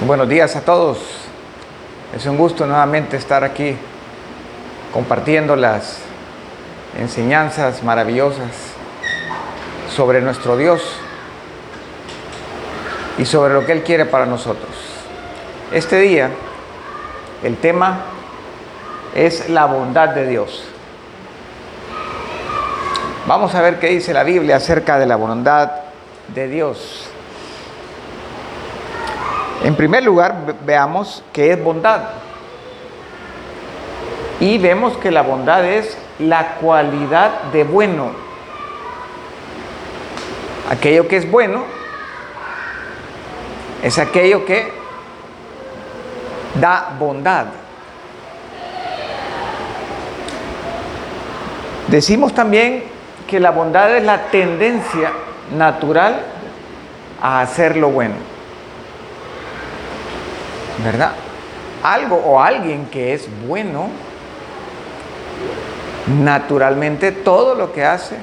Buenos días a todos. Es un gusto nuevamente estar aquí compartiendo las enseñanzas maravillosas sobre nuestro Dios y sobre lo que Él quiere para nosotros. Este día, el tema es la bondad de Dios. Vamos a ver qué dice la Biblia acerca de la bondad de Dios. En primer lugar, veamos qué es bondad. Y vemos que la bondad es la cualidad de bueno. Aquello que es bueno es aquello que da bondad. Decimos también que la bondad es la tendencia natural a hacer lo bueno, ¿verdad? Algo o alguien que es bueno, naturalmente todo lo que hace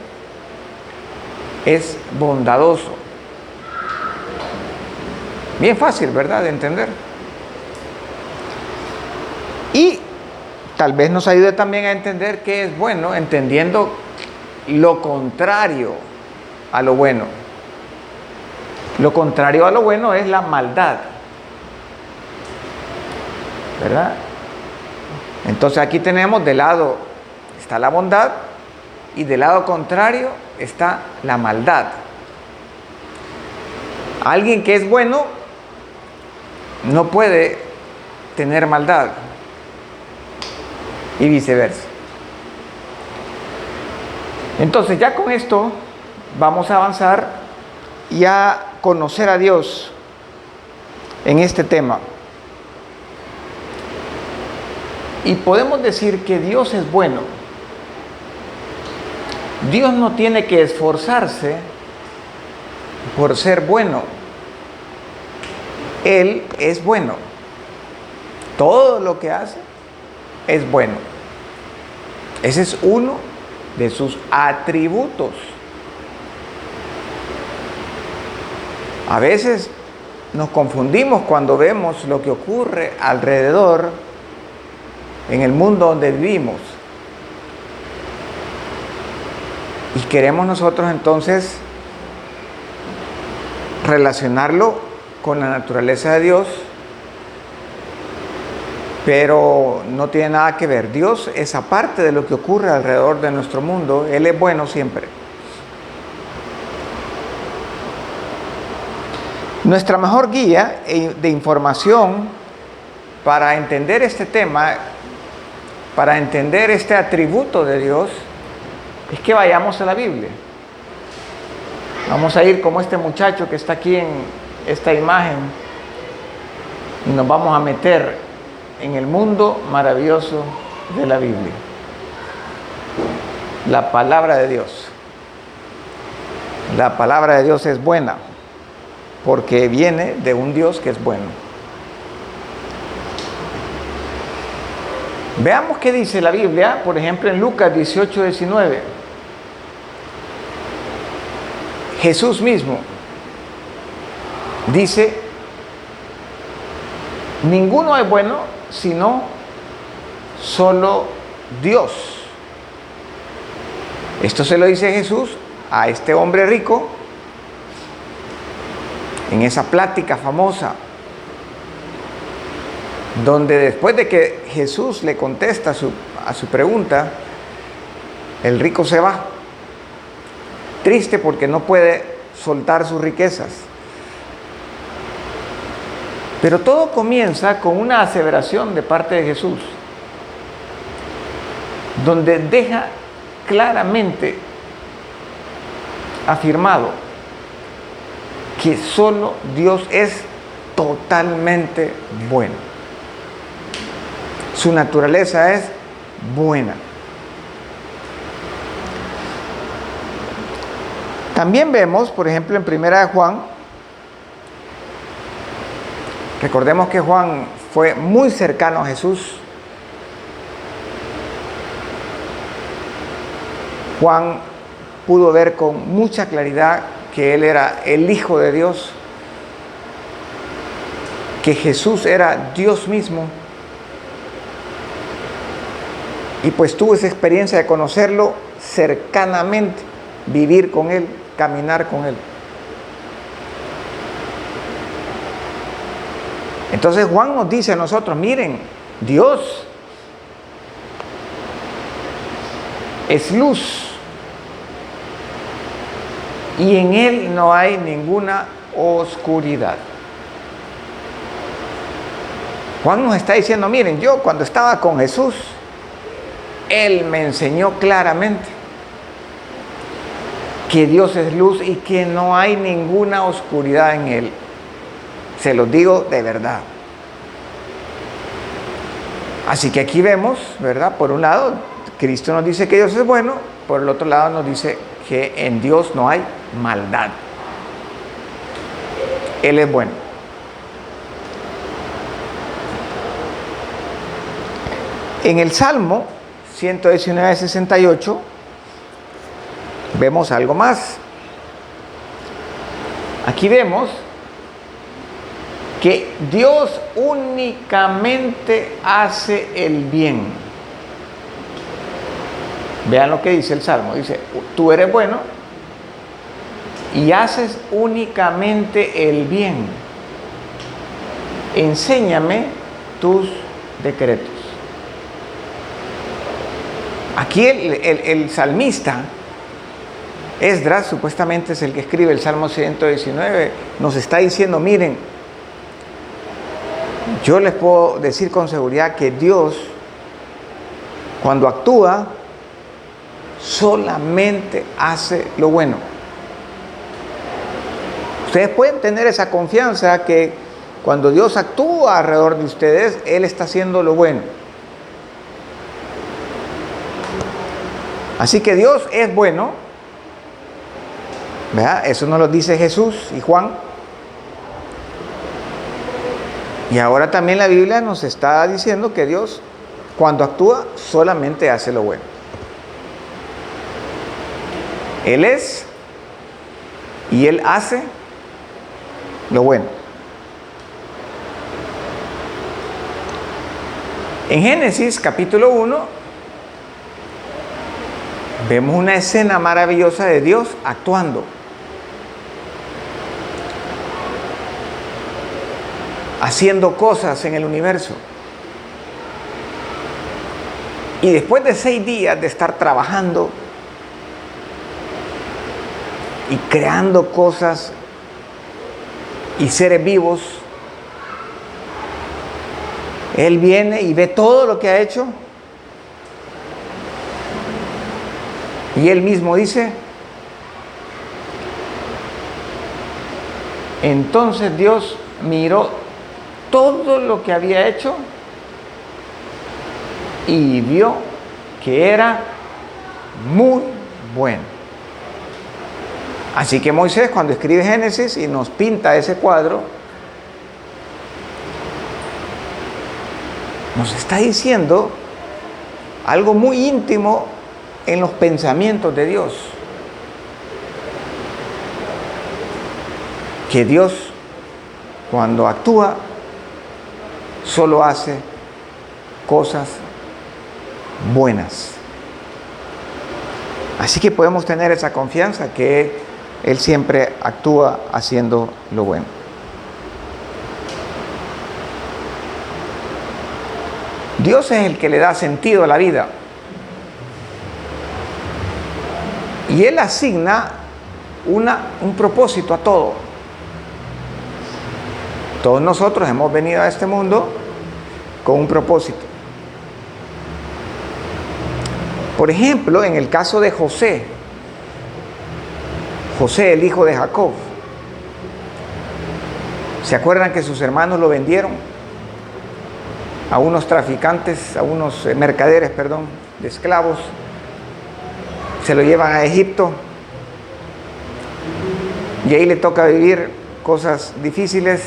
es bondadoso. Bien fácil, ¿verdad?, de entender. Y tal vez nos ayude también a entender qué es bueno, entendiendo lo contrario a lo bueno. Lo contrario a lo bueno es la maldad, ¿verdad? Entonces aquí tenemos de lado está la bondad y del lado contrario está la maldad. Alguien que es bueno no puede tener maldad y viceversa. Entonces ya con esto vamos a avanzar y a conocer a Dios en este tema. Y podemos decir que Dios es bueno. Dios no tiene que esforzarse por ser bueno. Él es bueno. Todo lo que hace es bueno. Ese es uno de sus atributos. A veces nos confundimos cuando vemos lo que ocurre alrededor en el mundo donde vivimos. Y queremos nosotros entonces relacionarlo con la naturaleza de Dios, pero no tiene nada que ver. Dios es aparte de lo que ocurre alrededor de nuestro mundo. Él es bueno siempre. Nuestra mejor guía de información para entender este tema, para entender este atributo de Dios, es que vayamos a la Biblia. Vamos a ir como este muchacho que está aquí en esta imagen y nos vamos a meter en el mundo maravilloso de la Biblia. La palabra de Dios. La palabra de Dios es buena porque viene de un Dios que es bueno. Veamos qué dice la Biblia, por ejemplo, en Lucas 18:19. Jesús mismo dice: ninguno es bueno sino solo Dios. Esto se lo dice Jesús a este hombre rico en esa plática famosa, donde después de que Jesús le contesta a su pregunta, el rico se va, triste porque no puede soltar sus riquezas. Pero todo comienza con una aseveración de parte de Jesús, donde deja claramente afirmado que solo Dios es totalmente bueno. Su naturaleza es buena. También vemos, por ejemplo, en Primera de Juan, recordemos que Juan fue muy cercano a Jesús. Juan pudo ver con mucha claridad que él era el Hijo de Dios. que Jesús era Dios mismo, y pues tuvo esa experiencia de conocerlo cercanamente, vivir con Él, caminar con Él. Entonces Juan nos dice a nosotros, miren, Dios es luz y en Él no hay ninguna oscuridad. Juan nos está diciendo, miren, yo cuando estaba con Jesús, Él me enseñó claramente que Dios es luz y que no hay ninguna oscuridad en Él. Se los digo de verdad. Así que aquí vemos, ¿verdad? Por un lado, Cristo nos dice que Dios es bueno, por el otro lado nos dice que en Dios no hay maldad. Él es bueno. En el Salmo 119:68 vemos algo más. Aquí vemos que Dios únicamente hace el bien. Vean lo que dice el Salmo. Dice, tú eres bueno y haces únicamente el bien. Enséñame tus decretos. Aquí el salmista, Esdras, supuestamente es el que escribe el Salmo 119, nos está diciendo, miren, yo les puedo decir con seguridad que Dios, cuando actúa, solamente hace lo bueno. Ustedes pueden tener esa confianza que cuando Dios actúa alrededor de ustedes, Él está haciendo lo bueno. Así que Dios es bueno, ¿verdad? Eso nos lo dice Jesús y Juan. Y ahora también la Biblia nos está diciendo que Dios, cuando actúa, solamente hace lo bueno. Él es y Él hace lo bueno. En Génesis capítulo 1 vemos una escena maravillosa de Dios actuando. Haciendo cosas en el universo. Y después de 6 días de estar trabajando y creando cosas y seres vivos, Él viene y ve todo lo que ha hecho y Él mismo dice, entonces Dios miró todo lo que había hecho y vio que era muy bueno. Así que Moisés, cuando escribe Génesis y nos pinta ese cuadro, nos está diciendo algo muy íntimo en los pensamientos de Dios. Que Dios, cuando actúa, solo hace cosas buenas. Así que podemos tener esa confianza que Él siempre actúa haciendo lo bueno. Dios es el que le da sentido a la vida. Y Él asigna un propósito a todo. Todos nosotros hemos venido a este mundo con un propósito. Por ejemplo, en el caso de José, el hijo de Jacob, ¿se acuerdan que sus hermanos lo vendieron a unos traficantes, a unos mercaderes, de esclavos? Se lo llevan a Egipto y ahí le toca vivir cosas difíciles.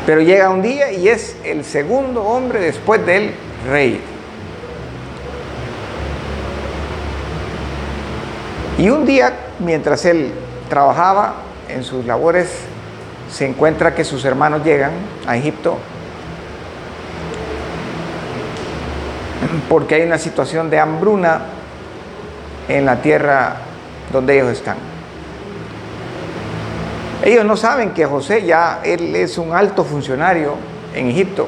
Pero llega un día y es el segundo hombre después del rey. Y un día, mientras él trabajaba en sus labores se encuentra que sus hermanos llegan a Egipto porque hay una situación de hambruna en la tierra donde ellos están. Ellos no saben que José él es un alto funcionario en Egipto.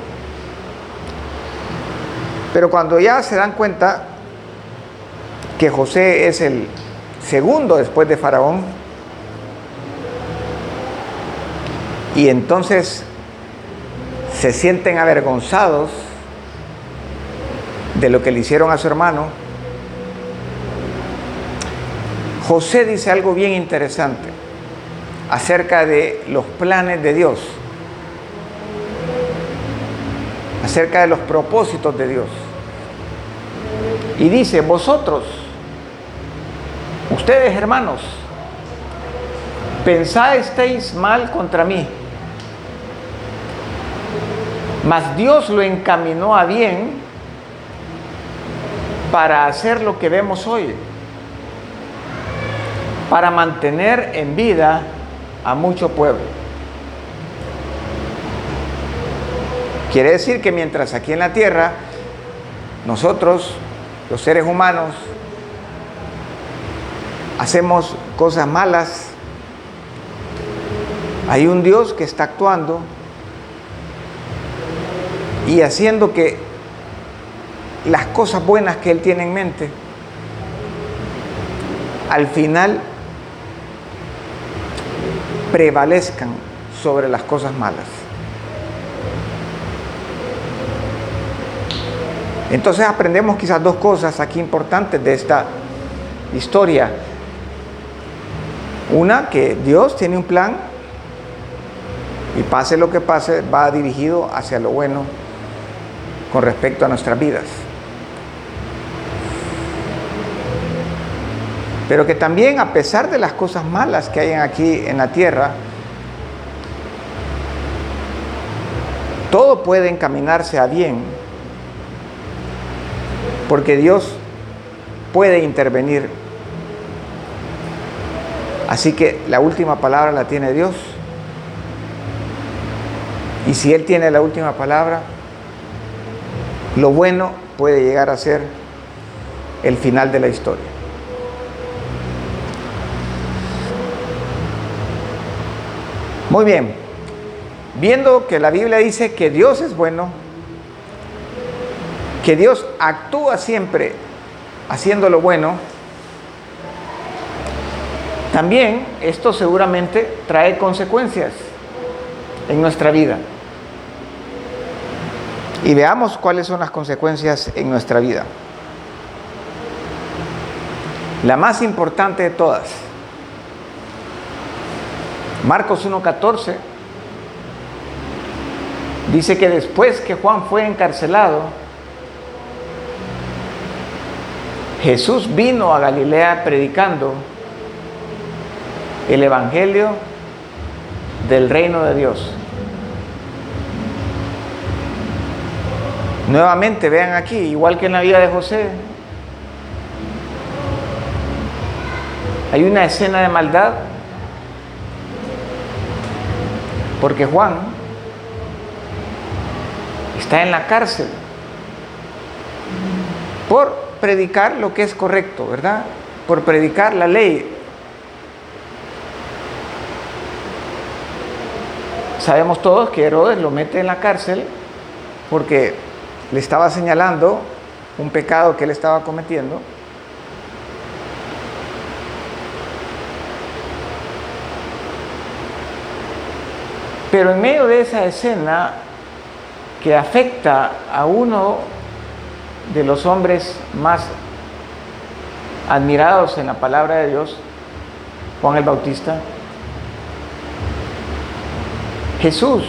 Pero cuando ya se dan cuenta que José es el segundo después de Faraón, y entonces se sienten avergonzados de lo que le hicieron a su hermano, José dice algo bien interesante acerca de los planes de Dios, acerca de los propósitos de Dios. Y dice: vosotros, ustedes hermanos, pensasteis mal contra mí, mas Dios lo encaminó a bien para hacer lo que vemos hoy, para mantener en vida a mucho pueblo. Quiere decir que mientras aquí en la tierra nosotros, los seres humanos, hacemos cosas malas, hay un Dios que está actuando y haciendo que las cosas buenas que Él tiene en mente, al final prevalezcan sobre las cosas malas. Entonces aprendemos quizás dos cosas aquí importantes de esta historia. Una, que Dios tiene un plan y pase lo que pase, va dirigido hacia lo bueno con respecto a nuestras vidas. Pero que también, a pesar de las cosas malas que hay aquí en la tierra, todo puede encaminarse a bien, porque Dios puede intervenir. Así que la última palabra la tiene Dios. Y si Él tiene la última palabra, lo bueno puede llegar a ser el final de la historia. Muy bien, viendo que la Biblia dice que Dios es bueno, que Dios actúa siempre haciendo lo bueno, también esto seguramente trae consecuencias en nuestra vida. Y veamos cuáles son las consecuencias en nuestra vida. La más importante de todas, Marcos 1:14, dice que después que Juan fue encarcelado, Jesús vino a Galilea predicando el evangelio del reino de Dios. Nuevamente, vean aquí, igual que en la vida de José, hay una escena de maldad, porque Juan está en la cárcel por predicar lo que es correcto, ¿verdad? Por predicar la ley. Sabemos todos que Herodes lo mete en la cárcel porque le estaba señalando un pecado que él estaba cometiendo. Pero en medio de esa escena que afecta a uno de los hombres más admirados en la palabra de Dios, Juan el Bautista, Jesús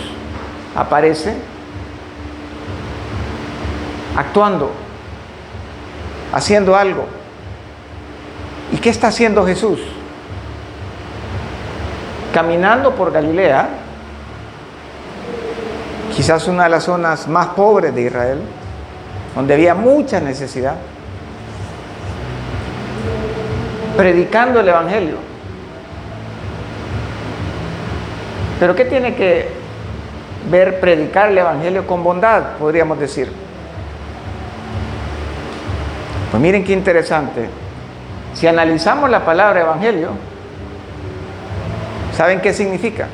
aparece actuando, haciendo algo. ¿Y qué está haciendo Jesús? Caminando por Galilea, quizás una de las zonas más pobres de Israel, donde había mucha necesidad, predicando el evangelio. Pero ¿qué tiene que ver predicar el Evangelio con bondad, podríamos decir? Pues miren qué interesante. Si analizamos la palabra Evangelio, ¿saben qué significa?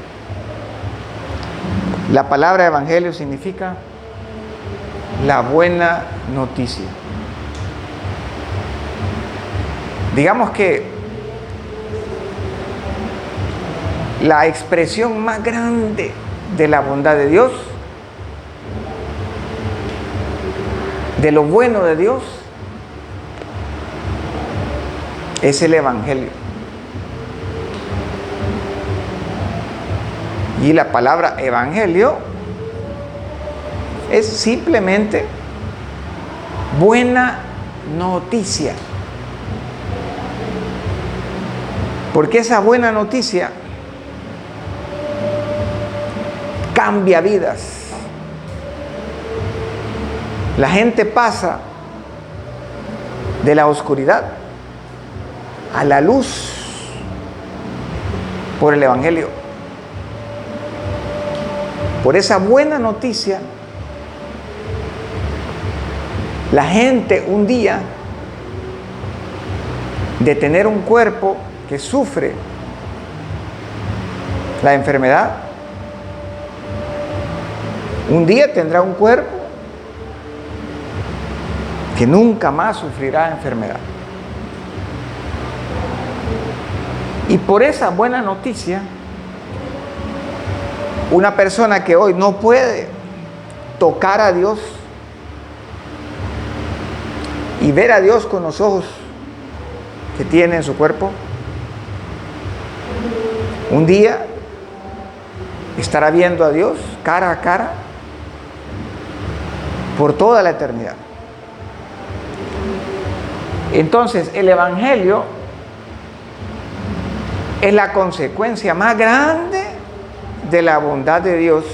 La palabra Evangelio significa la buena noticia. Digamos que la expresión más grande de la bondad de Dios, de lo bueno de Dios, es el Evangelio. Y la palabra Evangelio es simplemente buena noticia. Porque esa buena noticia cambia vidas. La gente pasa de la oscuridad a la luz por el Evangelio. Por esa buena noticia, la gente un día de tener un cuerpo que sufre la enfermedad, un día tendrá un cuerpo que nunca más sufrirá enfermedad. Y por esa buena noticia, una persona que hoy no puede tocar a Dios y ver a Dios con los ojos que tiene en su cuerpo, un día estará viendo a Dios cara a cara por toda la eternidad. Entonces, el Evangelio es la consecuencia más grande de la bondad de Dios.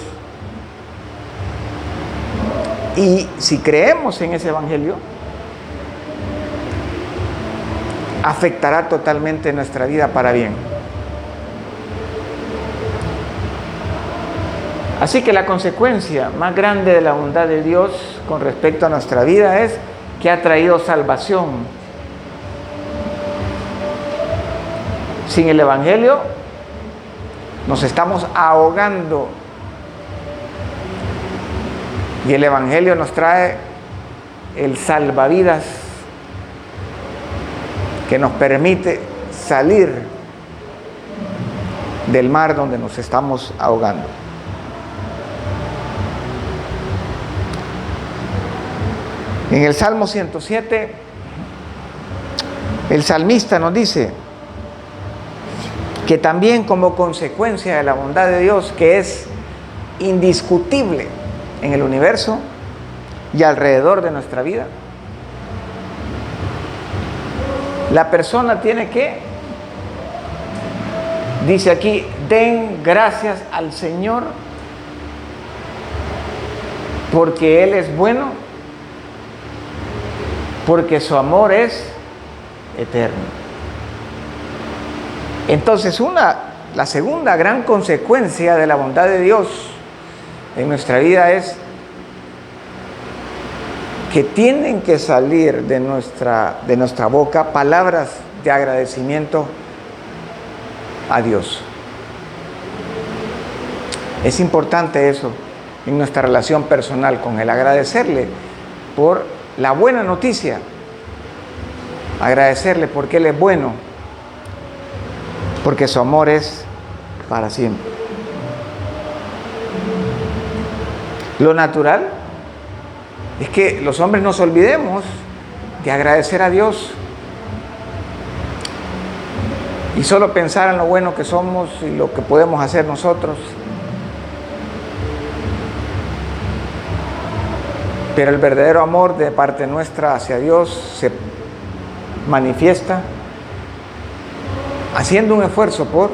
Y si creemos en ese Evangelio, afectará totalmente nuestra vida para bien. Así que la consecuencia más grande de la bondad de Dios con respecto a nuestra vida es que ha traído salvación. Sin el Evangelio nos estamos ahogando. Y el Evangelio nos trae el salvavidas que nos permite salir del mar donde nos estamos ahogando. En el Salmo 107, el salmista nos dice que también como consecuencia de la bondad de Dios, que es indiscutible en el universo y alrededor de nuestra vida, la persona tiene que, dice aquí, den gracias al Señor porque Él es bueno, porque su amor es eterno. Entonces, la segunda gran consecuencia de la bondad de Dios en nuestra vida es que tienen que salir de nuestra boca palabras de agradecimiento a Dios. Es importante eso en nuestra relación personal con Él, agradecerle por la buena noticia, agradecerle porque Él es bueno, porque su amor es para siempre. Lo natural es que los hombres nos olvidemos de agradecer a Dios y solo pensar en lo bueno que somos y lo que podemos hacer nosotros. Pero el verdadero amor de parte nuestra hacia Dios se manifiesta haciendo un esfuerzo por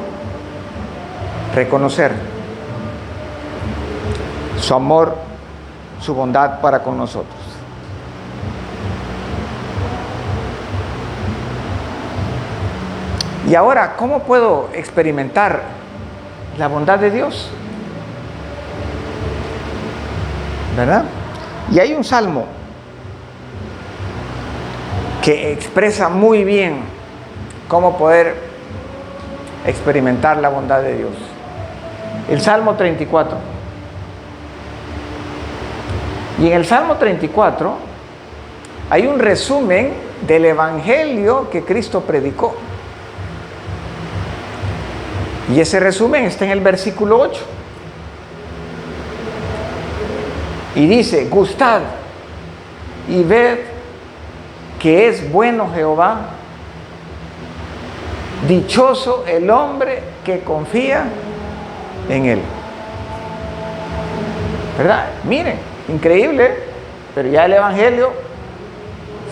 reconocer su amor, su bondad para con nosotros. Y ahora, ¿cómo puedo experimentar la bondad de Dios. ¿Verdad? Y hay un salmo que expresa muy bien cómo poder experimentar la bondad de Dios. El Salmo 34. Y en el Salmo 34 hay un resumen del evangelio que Cristo predicó. Y ese resumen está en el versículo 8. Y dice: gustad y ved que es bueno Jehová, dichoso el hombre que confía en él. ¿Verdad? Miren, increíble, pero ya el evangelio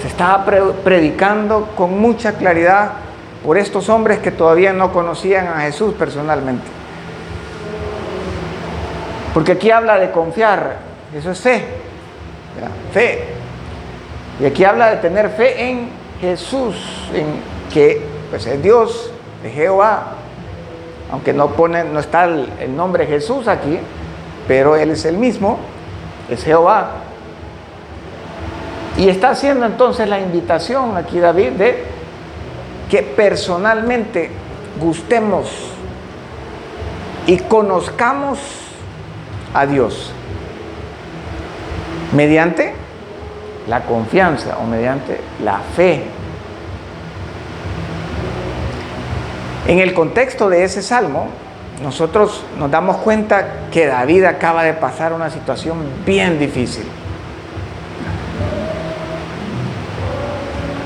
se estaba predicando con mucha claridad por estos hombres que todavía no conocían a Jesús personalmente. Porque aquí habla de confiar, eso es fe, ¿verdad? Fe. Y aquí habla de tener fe en Jesús, en que pues es Dios, es Jehová, aunque no está el nombre Jesús aquí, pero Él es el mismo, es Jehová. Y está haciendo entonces la invitación aquí David de que personalmente gustemos y conozcamos a Dios mediante la confianza o mediante la fe. En el contexto de ese salmo, nosotros nos damos cuenta que David acaba de pasar una situación bien difícil.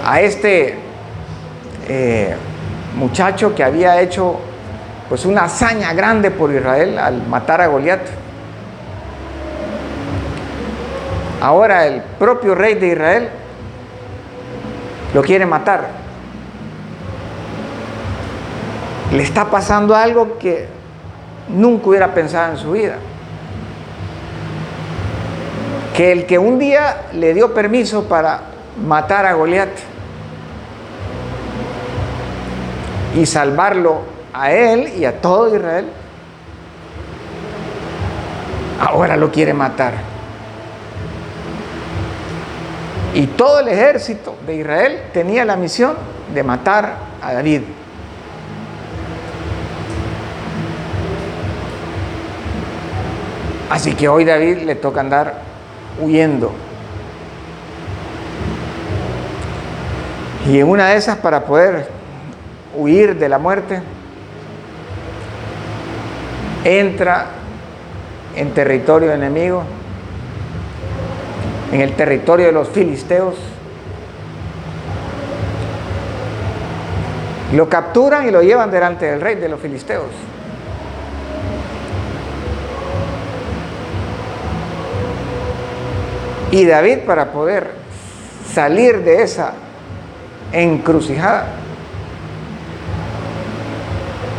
A este muchacho que había hecho pues una hazaña grande por Israel al matar a Goliat, ahora el propio rey de Israel lo quiere matar. Le está pasando algo que nunca hubiera pensado en su vida. Que el que un día le dio permiso para matar a Goliat y salvarlo a él y a todo Israel, ahora lo quiere matar. Y todo el ejército de Israel tenía la misión de matar a David. Así que hoy David le toca andar huyendo. Y en una de esas, para poder huir de la muerte, entra en territorio enemigo, en el territorio de los filisteos. Lo capturan y lo llevan delante del rey de los filisteos. Y David, para poder salir de esa encrucijada,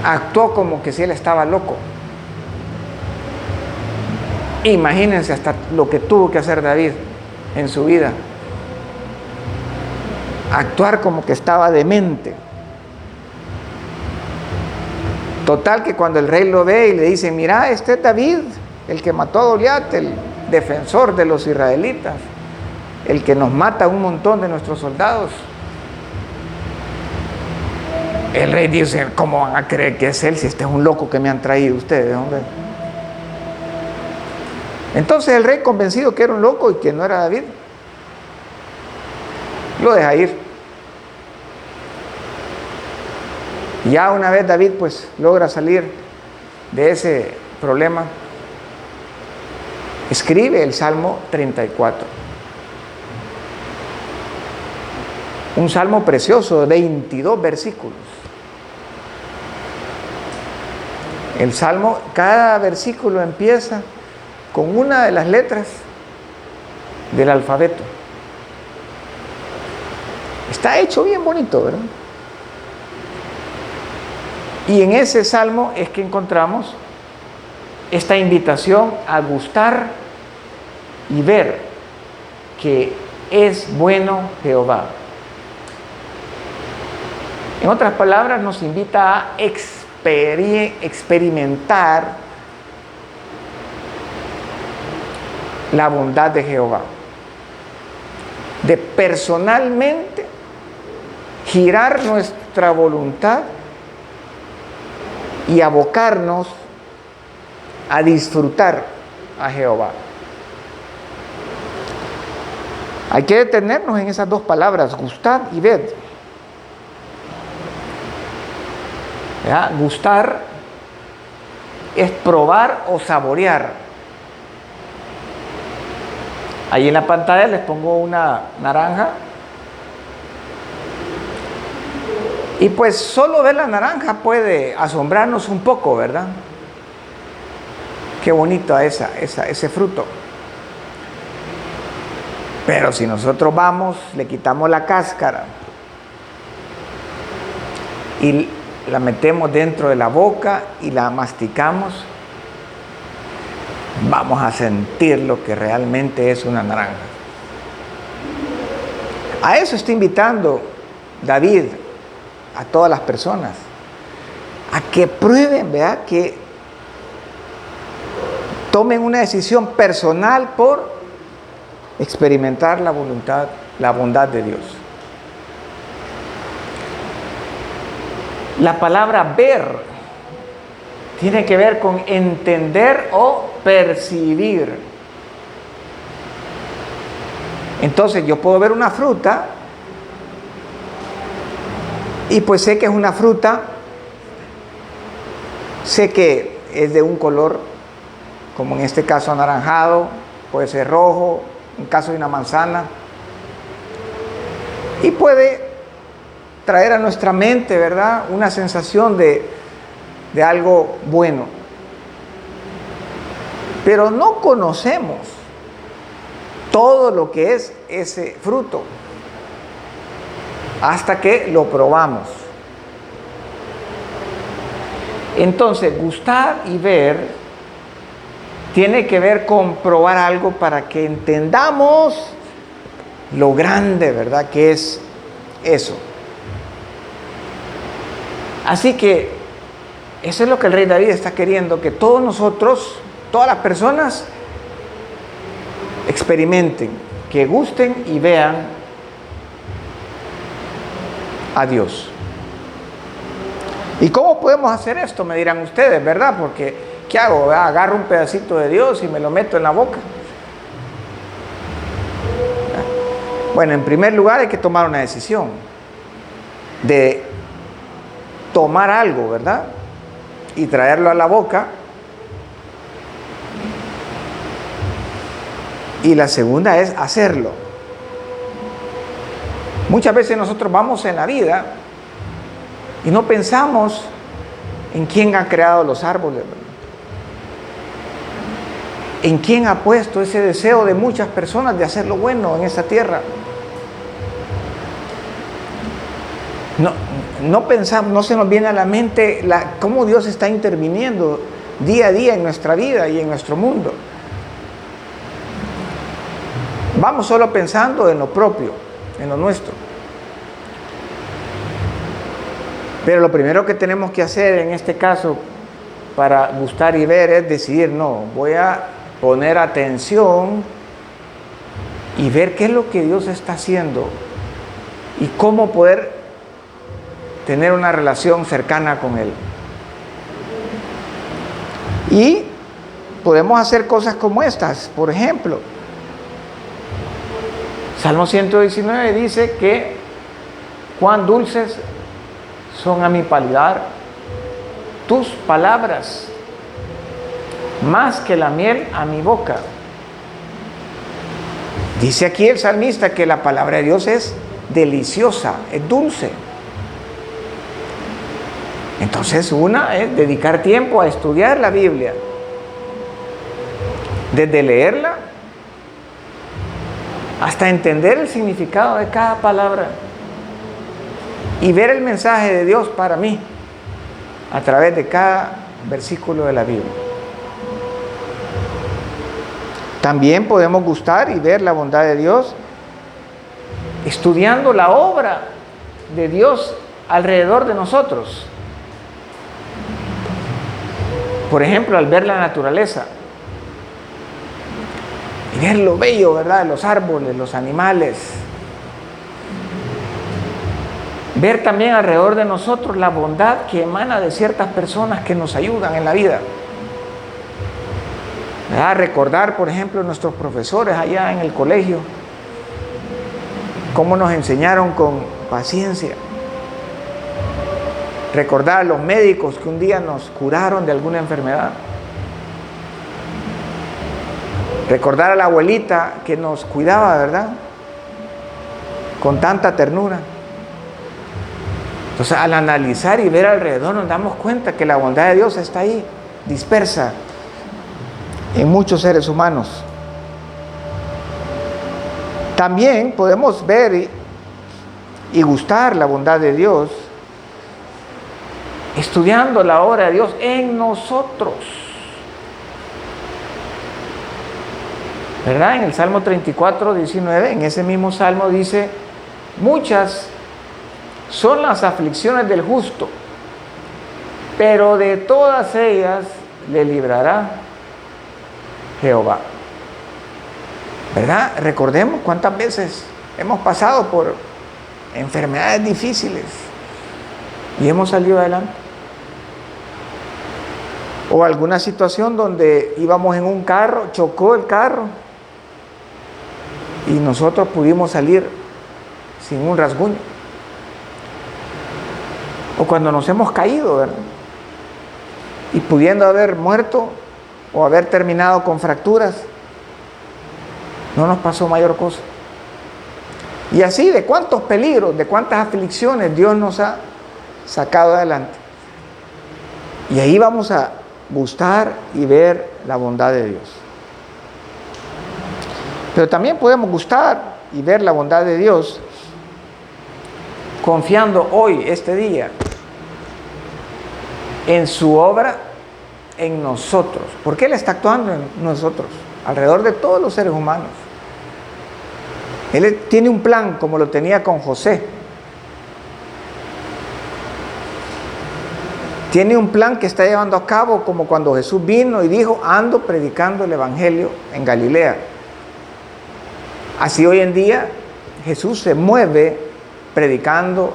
actuó como que si él estaba loco. Imagínense hasta lo que tuvo que hacer David en su vida. Actuar como que estaba demente. Total que cuando el rey lo ve y le dice: mira, este es David, el que mató a Goliat, el defensor de los israelitas, el que nos mata a un montón de nuestros soldados. El rey dice: ¿cómo van a creer que es él si este es un loco que me han traído ustedes, hombre? Entonces el rey, convencido que era un loco y que no era David, lo deja ir. Ya una vez David pues logra salir de ese problema, escribe el Salmo 34. Un salmo precioso de 22 versículos. El salmo, cada versículo empieza con una de las letras del alfabeto. Está hecho bien bonito, ¿verdad? Y en ese salmo es que encontramos esta invitación a gustar y ver que es bueno Jehová. En otras palabras, nos invita a experimentar la bondad de Jehová, de personalmente girar nuestra voluntad y abocarnos a disfrutar a Jehová. Hay que detenernos en esas dos palabras, gustar y ver. ¿Ya? Gustar es probar o saborear. Ahí en la pantalla les pongo una naranja. Y pues solo ver la naranja puede asombrarnos un poco, ¿verdad? Qué bonito ese fruto. Pero si nosotros vamos, le quitamos la cáscara y la metemos dentro de la boca y la masticamos, vamos a sentir lo que realmente es una naranja. A eso está invitando David a todas las personas, a que prueben, ¿verdad? Que tomen una decisión personal por experimentar la bondad de Dios. La palabra ver tiene que ver con entender o percibir. Entonces yo puedo ver una fruta y pues sé que es una fruta, sé que es de un color, como en este caso anaranjado, puede ser rojo, en caso de una manzana, y puede traer a nuestra mente, ¿verdad?, una sensación de algo bueno. Pero no conocemos todo lo que es ese fruto hasta que lo probamos. Entonces, gustar y ver tiene que ver con probar algo para que entendamos lo grande, ¿verdad?, que es eso. Así que eso es lo que el rey David está queriendo, que todos nosotros, todas las personas, experimenten, que gusten y vean a Dios. ¿Y cómo podemos hacer esto? Me dirán ustedes, ¿verdad? Porque ¿qué hago? Agarro un pedacito de Dios y me lo meto en la boca. Bueno, en primer lugar hay que tomar una decisión de tomar algo, ¿verdad?, y traerlo a la boca. Y la segunda es hacerlo. Muchas veces nosotros vamos en la vida y no pensamos en quién ha creado los árboles, ¿verdad?, en quién ha puesto ese deseo de muchas personas de hacer lo bueno en esta tierra. No pensamos, no se nos viene a la mente cómo Dios está interviniendo día a día en nuestra vida y en nuestro mundo. Vamos solo pensando en lo propio, en lo nuestro. Pero lo primero que tenemos que hacer en este caso para gustar y ver es decidir, no, voy a poner atención y ver qué es lo que Dios está haciendo y cómo poder tener una relación cercana con Él. Y podemos hacer cosas como estas. Por ejemplo, Salmo 119 dice que cuán dulces son a mi paladar tus palabras, más que la miel a mi boca. Dice aquí el salmista que la palabra de Dios es deliciosa, es dulce. Entonces una es dedicar tiempo a estudiar la Biblia, desde leerla hasta entender el significado de cada palabra y ver el mensaje de Dios para mí a través de cada versículo de la Biblia. También podemos gustar y ver la bondad de Dios estudiando la obra de Dios alrededor de nosotros. Por ejemplo, al ver la naturaleza y ver lo bello, ¿verdad?, de los árboles, los animales. Ver también alrededor de nosotros la bondad que emana de ciertas personas que nos ayudan en la vida. ¿Verdad? Recordar, por ejemplo, nuestros profesores allá en el colegio, cómo nos enseñaron con paciencia. Recordar a los médicos que un día nos curaron de alguna enfermedad. Recordar a la abuelita que nos cuidaba, ¿verdad?, con tanta ternura. Entonces, al analizar y ver alrededor, nos damos cuenta que la bondad de Dios está ahí, dispersa en muchos seres humanos. También podemos ver y gustar la bondad de Dios estudiando la obra de Dios en nosotros. ¿Verdad? En el Salmo 34, 19, en ese mismo Salmo dice: muchas son las aflicciones del justo, pero de todas ellas le librará Jehová. ¿Verdad? Recordemos cuántas veces hemos pasado por enfermedades difíciles y hemos salido adelante. O alguna situación donde íbamos en un carro, chocó el carro y nosotros pudimos salir sin un rasguño. O cuando nos hemos caído, ¿verdad?, y pudiendo haber muerto o haber terminado con fracturas, no nos pasó mayor cosa. Y así, de cuántos peligros, de cuántas aflicciones Dios nos ha sacado adelante. Y ahí vamos a gustar y ver la bondad de Dios. Pero también podemos gustar y ver la bondad de Dios confiando hoy, este día, en su obra en nosotros. Porque Él está actuando en nosotros, alrededor de todos los seres humanos. Él tiene un plan como lo tenía con José. Tiene un plan que está llevando a cabo como cuando Jesús vino y dijo: ando predicando el Evangelio en Galilea. Así hoy en día Jesús se mueve predicando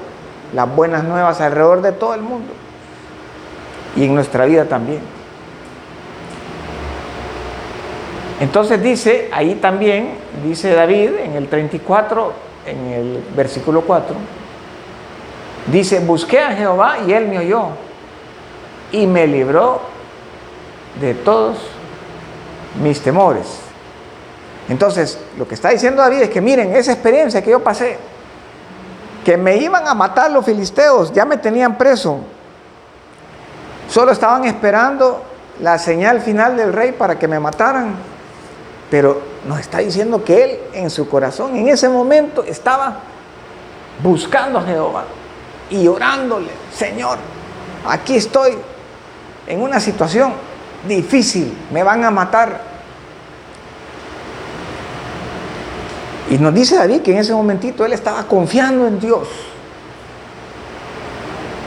las buenas nuevas alrededor de todo el mundo y en nuestra vida también. Entonces dice, ahí también dice David en el 34, en el versículo 4, dice: busqué a Jehová y Él me oyó y me libró de todos mis temores. Entonces, lo que está diciendo David es que miren, esa experiencia que yo pasé, que me iban a matar los filisteos, ya me tenían preso, solo estaban esperando la señal final del rey para que me mataran, pero nos está diciendo que él en su corazón en ese momento estaba buscando a Jehová y orándole: Señor, aquí estoy en una situación difícil, me van a matar. Y nos dice David que en ese momentito él estaba confiando en Dios.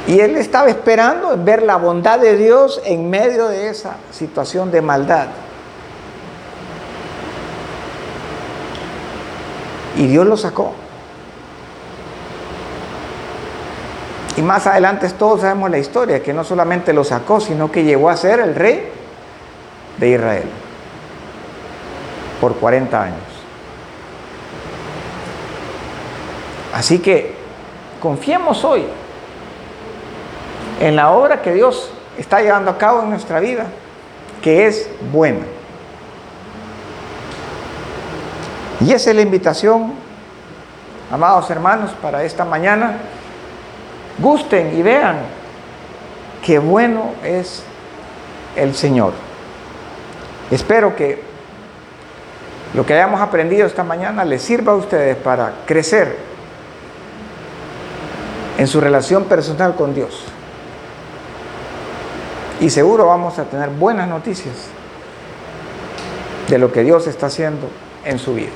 Y él estaba esperando ver la bondad de Dios en medio de esa situación de maldad. Y Dios lo sacó. Y más adelante todos sabemos la historia, que no solamente lo sacó, sino que llegó a ser el rey de Israel por 40 años. Así que confiemos hoy en la obra que Dios está llevando a cabo en nuestra vida, que es buena. Y esa es la invitación, amados hermanos, para esta mañana. Gusten y vean qué bueno es el Señor. Espero que lo que hayamos aprendido esta mañana les sirva a ustedes para crecer en su relación personal con Dios. Y seguro vamos a tener buenas noticias de lo que Dios está haciendo en su vida.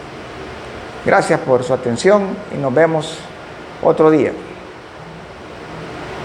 Gracias por su atención y nos vemos otro día.